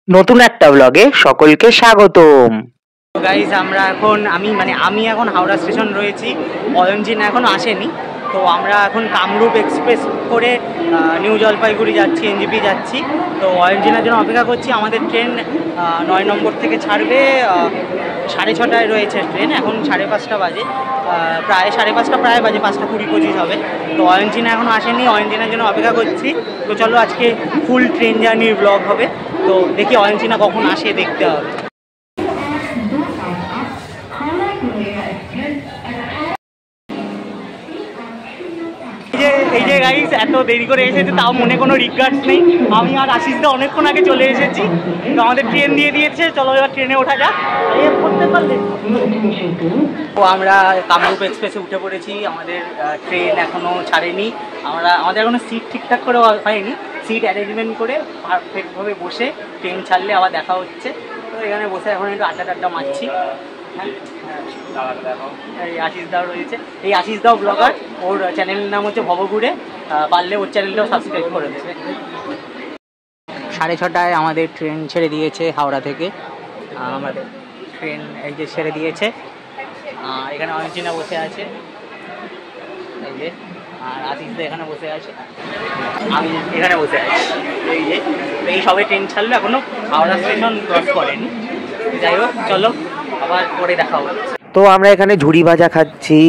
নতুন একটা ব্লগে সকলকে স্বাগতম। গাইজ আমরা এখন আমি এখন হাওড়া স্টেশন রয়েছি। অয়নজিন এখনও আসেনি, তো আমরা এখন কামরূপ এক্সপ্রেস করে নিউ জলপাইগুড়ি যাচ্ছি, এনজিপি যাচ্ছি। তো অয়নজিনের জন্য অপেক্ষা করছি। আমাদের ট্রেন 9 নম্বর থেকে ছাড়বে, 6:30টায় রয়েছে ট্রেন। এখন 5:30 বাজে, প্রায় 5:30 প্রায় বাজে, 5:20-25 হবে। তো অয়নজিনা এখনও আসেনি, অয়নজিনার জন্য অপেক্ষা করছি। তো চলো আজকে ফুল ট্রেন জার্নির ব্লগ হবে। তো দেখি অয়নজিনা কখন আসে, দেখতে হবে। এই যে গাইস এত দেরি করে এসেছে, তাও মনে কোনো রিগার্ডস নেই। আমি আর আশিসদা অনেকক্ষণ আগে চলে এসেছি। তো আমাদের ট্রেন দিয়ে দিয়েছে, চলো এবার ট্রেনে ওঠা যাক। করতে পারলে তো আমরা কামরূপ এক্সপ্রেসে উঠে পড়েছি। আমাদের ট্রেন এখনও ছাড়েনি। আমাদের এখনও সিট ঠিকঠাক করে হয়নি। সিট অ্যারেঞ্জমেন্ট করে পারফেক্টভাবে বসে ট্রেন ছাড়লে আবার দেখা হচ্ছে। তো এখানে বসে এখন একটু আড্ডা মারছি। এই আশিস দাও রয়েছে, এই আশিস দাও ব্লগার। ওর চ্যানেলের নাম হচ্ছে ভবঘুরে, পারলে ওর চ্যানেলটাও সাবস্ক্রাইব করে দেবে। 6:30টায় আমাদের ট্রেন ছেড়ে দিয়েছে হাওড়া থেকে। আমাদের ট্রেন এই যে ছেড়ে দিয়েছে। এখানে অয়নজিনা বসে আছে, এই যে, আর আশিস দা এখানে বসে আছে, আমি এখানে বসে আছি। এই যে এই সবে ট্রেন ছাড়লো, এখনো হাওড়া স্টেশন ক্রস করেনি। যাই হোক, চলো আবার পরে দেখা হবে। তো আমরা এখানে ঝুড়ি ভাজা খাচ্ছি,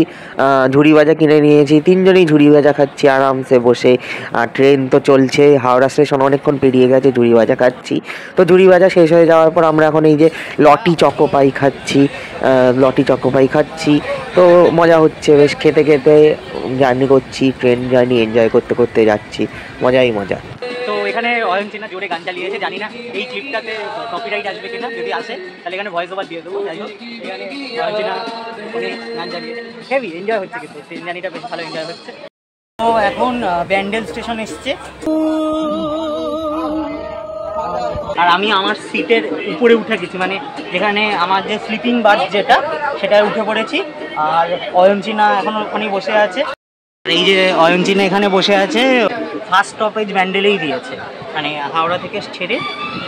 ঝুড়ি ভাজা কিনে নিয়েছি, তিনজনেই ঝুড়ি ভাজা খাচ্ছি আরামসে বসে। আর ট্রেন তো চলছে, হাওড়া স্টেশন অনেকক্ষণ পেরিয়ে গেছে, ঝুড়ি ভাজা খাচ্ছি। তো ঝুড়ি ভাজা শেষ হয়ে যাওয়ার পর আমরা এখন এই যে লটি চকোপাই খাচ্ছি। তো মজা হচ্ছে বেশ, খেতে খেতে জার্নি করছি, ট্রেন জার্নি এনজয় করতে করতে যাচ্ছি, মজাই মজা। তো এখানে অয়নজিনা জোরে গান চালিয়েছে, জানি না এই ক্লিপটাতে কপিরাইট আসবে কিনা। যদি আসে তাহলে এখানে ভয়েস ওভার দিয়ে দেবো। যাই হোক, এখানে অয়নজিনা গান চালিয়েছে, হেভি এনজয় হচ্ছে, কিন্তু ট্রেন জার্নিটা বেশ ভালো এনজয় হচ্ছে। তো এখন ব্যান্ডেল স্টেশন এসছে, আর আমি আমার সিটের উপরে উঠে গেছি, মানে যেখানে আমার যে স্লিপিং বার্থ যেটা, সেটায় উঠে পড়েছি। আর অয়নজিনা এখন ওখানেই বসে আছে। এই যে অয়নজিনা এখানে বসে আছে। ফার্স্ট স্টপেজ ব্যান্ডেলেই দিয়েছে, মানে হাওড়া থেকে ছেড়ে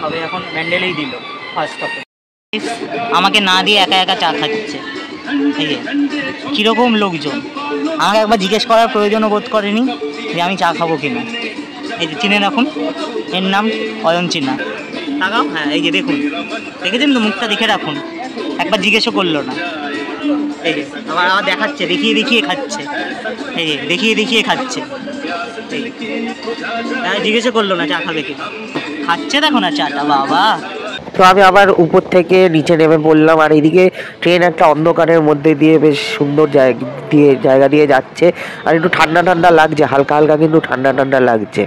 সবে এখন ব্যান্ডেলেই দিল ফার্স্ট স্টপেজ। আমাকে না দিয়ে একা একা চা খাচ্ছে। এই যে কীরকম লোকজন, আমাকে একবার জিজ্ঞেস করার প্রয়োজনও বোধ করেনি যে আমি চা খাবো কিনা। এই যে চিনে রাখুন, এর নাম অয়নজিনা। তাকাও, হ্যাঁ এই যে দেখুন, দেখেছেন তো, মুখটা দেখে রাখুন। একবার জিজ্ঞেসও করলো না। এই যে আবার দেখাচ্ছে, দেখিয়ে খাচ্ছে। এই যে দেখিয়ে খাচ্ছে। হ্যাঁ, জিজ্ঞেসও করলো না চা খাবে কিনা, খাচ্ছে দেখো না চাটা, বাবা। তো আমি আবার উপর থেকে নিচে নেমে পড়লাম। আর এইদিকে ট্রেন একটা অন্ধকারের মধ্যে দিয়ে বেশ সুন্দর জায়গা দিয়ে যাচ্ছে। আর একটু ঠান্ডা লাগছে, হালকা হালকা কিন্তু ঠান্ডা লাগছে।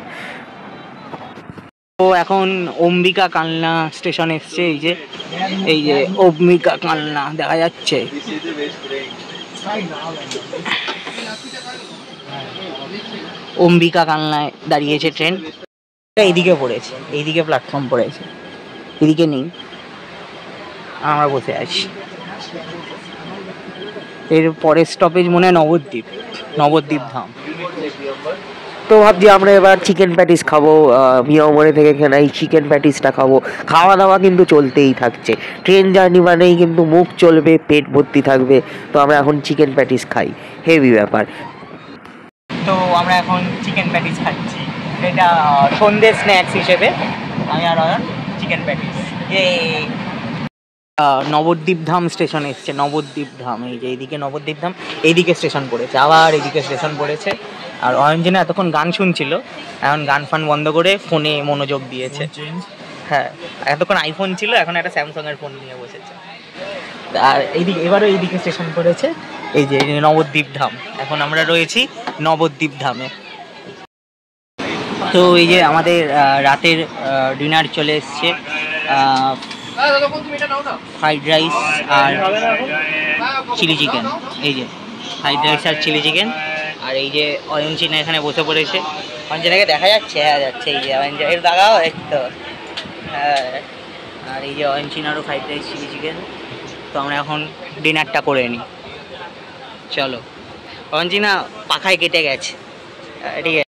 তো এখন অম্বিকা কালনা স্টেশন এসছে। এই যে অম্বিকা কালনা দেখা যাচ্ছে। অম্বিকা কালনায় দাঁড়িয়েছে ট্রেন। এইদিকে পড়েছে, এইদিকে প্ল্যাটফর্ম পড়েছে, এদিকে নেই, আমরা বসে আছি। এর পরের স্টপেজ মনে হয় নবদ্বীপ ধাম। তো ভাবছি আমরা এবার চিকেন প্যাটিস খাবো, মিয়ামরে থেকে এখানে এই চিকেন প্যাটিসটা খাবো। খাওয়া দাওয়া কিন্তু চলতেই থাকছে, ট্রেন জার্নি মানেই কিন্তু মুখ চলবে, পেট ভর্তি থাকবে। তো আমরা এখন চিকেন প্যাটিস খাই, হেভি ব্যাপার। তো আমরা এখন চিকেন প্যাটিস খাচ্ছি, এটা সন্ধ্যে স্ন্যাক্স হিসেবে। আমি আর চিকেন প্যাটিস। নবদ্বীপ ধাম স্টেশন এসছে, নবদ্বীপ ধাম। এই যে এইদিকে নবদ্বীপ ধাম, এইদিকে স্টেশন পড়েছে, আবার এইদিকে স্টেশন পড়েছে। আর অয়নজিনা এতক্ষণ গান শুনছিল, এখন গান ফান বন্ধ করে ফোনে মনোযোগ দিয়েছে। হ্যাঁ, এতক্ষণ আইফোন ছিল, এখন একটা স্যামসাংয়ের ফোন নিয়ে বসেছে। আর এবারও এইদিকে স্টেশন পড়েছে, এই যে নবদ্বীপ ধাম। এখন আমরা রয়েছি নবদ্বীপ ধামে। তো এই যে আমাদের রাতের ডিনার চলে এসছে, ফ্রাইড রাইস আর চিলি চিকেন। এই যে ফ্রাইড রাইস আর চিলি চিকেন। আর এই যে অয়নজিনা এখানে বসে পড়েছে, অয়নজিনাকে দেখা যাচ্ছে, হ্যাঁ যাচ্ছে, এই যে অয়নজিনা এর দাগাও দেখতো, হ্যাঁ। আর এই যে অয়নজিনারও ফ্রাইড রাইস চিলি চিকেন। তো আমরা এখন ডিনারটা করে নিই, চলো। অয়নজিনা পাখায় কেটে গেছে, ঠিক আছে।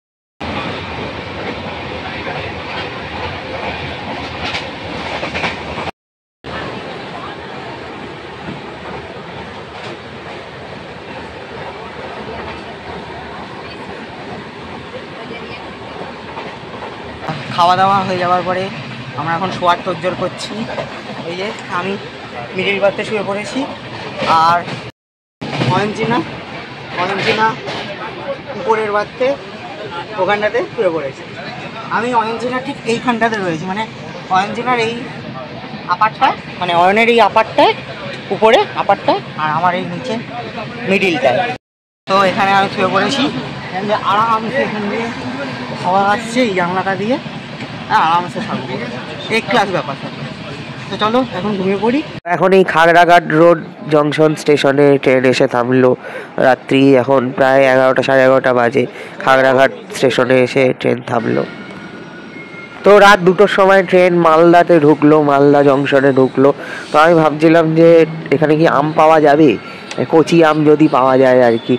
খাওয়া দাওয়া হয়ে যাওয়ার পরে আমরা এখন শোয়ার তোড়জোড় করছি। এই যে আমি মিডিল বার্থে শুয়ে পড়েছি, আর অয়ঞ্চিনা উপরের বার্থে ওখানটাতে শুয়ে পড়েছি। আমি অয়ঞ্চিনা ঠিক এইখানটাতে রয়েছি, মানে অয়ঞ্চিনার এই আপারটায়, মানে অয়নের এই আপারটায় উপরে আপারটায়, আর আমার এই নিচে মিডিলটায়। তো এখানে আমি শুয়ে পড়েছি, আরামসে এখান দিয়ে হাওয়া আসছে এই জানলাটা দিয়ে, হ্যাঁ আরামসে থাকবো, এক ক্লাস ব্যাপার থাকবে। তো চলো এখন ঘুমিয়ে পড়ি। এখন এই খাগড়াঘাট রোড জংশন স্টেশনে ট্রেন এসে থামলো। রাত্রি এখন প্রায় 11টা সাড়ে 11টা বাজে। খাগড়াঘাট স্টেশনে এসে ট্রেন থামলো। তো রাত 2টোর সময় ট্রেন মালদাতে ঢুকলো, মালদা জংশনে ঢুকলো। তো আমি ভাবছিলাম যে এখানে কি আম পাওয়া যাবে, কচি আম যদি পাওয়া যায় আর কি।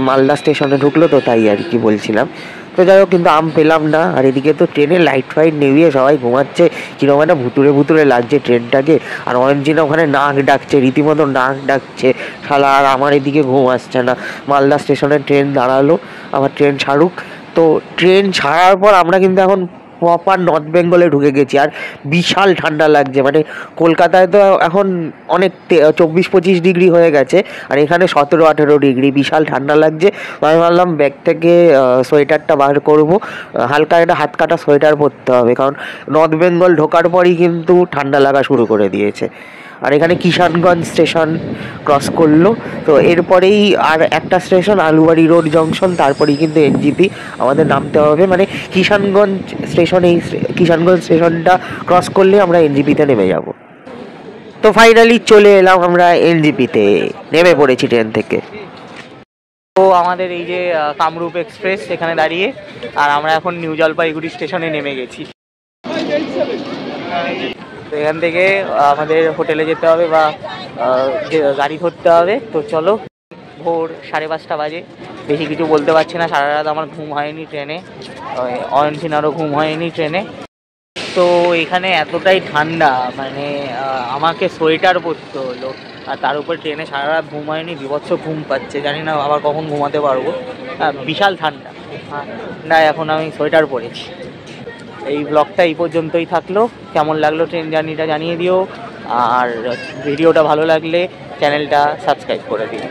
মালদা স্টেশনে ঢুকলো তো তাই আর কি বলছিলাম। তো যাই হোক, কিন্তু আম পেলাম না। আর এদিকে তো ট্রেনে লাইট ফাইট নেভিয়ে সবাই ঘুমাচ্ছে, কিরকম একটা ভুতুরে লাগছে ট্রেনটাকে। আর অয়ঞ্চিনা ওখানে নাক ডাকছে, রীতিমতো নাক ডাকছে শালা। আর আমার এদিকে ঘুম আসছে না। মালদা স্টেশনে ট্রেন দাঁড়ালো, আবার ট্রেন ছাড়ুক। তো ট্রেন ছাড়ার পর আমরা কিন্তু এখন প্রপার নর্থ বেঙ্গলে ঢুকে গেছি। আর বিশাল ঠান্ডা লাগছে, মানে কলকাতায় তো এখন অনেক 24-25 ডিগ্রি হয়ে গেছে, আর এখানে 17-18 ডিগ্রি, বিশাল ঠান্ডা লাগছে। আমি ভাবলাম ব্যাগ থেকে সোয়েটারটা বার করব, হালকা একটা হাত কাটা সোয়েটার পরতে হবে, কারণ নর্থ বেঙ্গল ঢোকার পরই কিন্তু ঠান্ডা লাগা শুরু করে দিয়েছে। আর এখানে কিষানগঞ্জ স্টেশন ক্রস করলো, তো এরপরেই আর একটা স্টেশন আলুবাড়ি রোড জংশন, তারপরেই কিন্তু এনজিপি আমাদের নামতে হবে। মানে কিষানগঞ্জ স্টেশনটা ক্রস করলে আমরা এনজিপিতে নেমে যাব। তো ফাইনালি চলে এলাম আমরা এনজিপিতে, নেমে পড়েছি ট্রেন থেকে। তো আমাদের এই যে কামরূপ এক্সপ্রেস এখানে দাঁড়িয়ে, আর আমরা এখন নিউ জলপাইগুড়ি স্টেশনে নেমে গেছি। তো এখান থেকে আমাদের হোটেলে যেতে হবে বা গাড়ি ধরতে হবে। তো চলো, ভোর 5:30 বাজে, বেশি কিছু বলতে পারছি না। সারা রাত আমার ঘুম হয়নি ট্রেনে, অয়নচিনারও ঘুম হয়নি ট্রেনে। তো এখানে এতটাই ঠান্ডা, মানে আমাকে সোয়েটার পরতে হলো, আর তার উপর ট্রেনে সারা রাত ঘুম হয়নি, বিভৎস ঘুম পাচ্ছে, জানি না আবার কখন ঘুমাতে পারবো। বিশাল ঠান্ডা, না এখন আমি সোয়েটার পরেছি। এই ব্লগটা এই পর্যন্তই থাকলো। কেমন লাগলো ট্রেন জার্নিটা জানিয়ে দিও, আর ভিডিওটা ভালো লাগলে চ্যানেলটা সাবস্ক্রাইব করে দিও।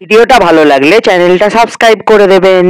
ভিডিওটা ভালো লাগলে চ্যানেলটা সাবস্ক্রাইব করে দেবেন।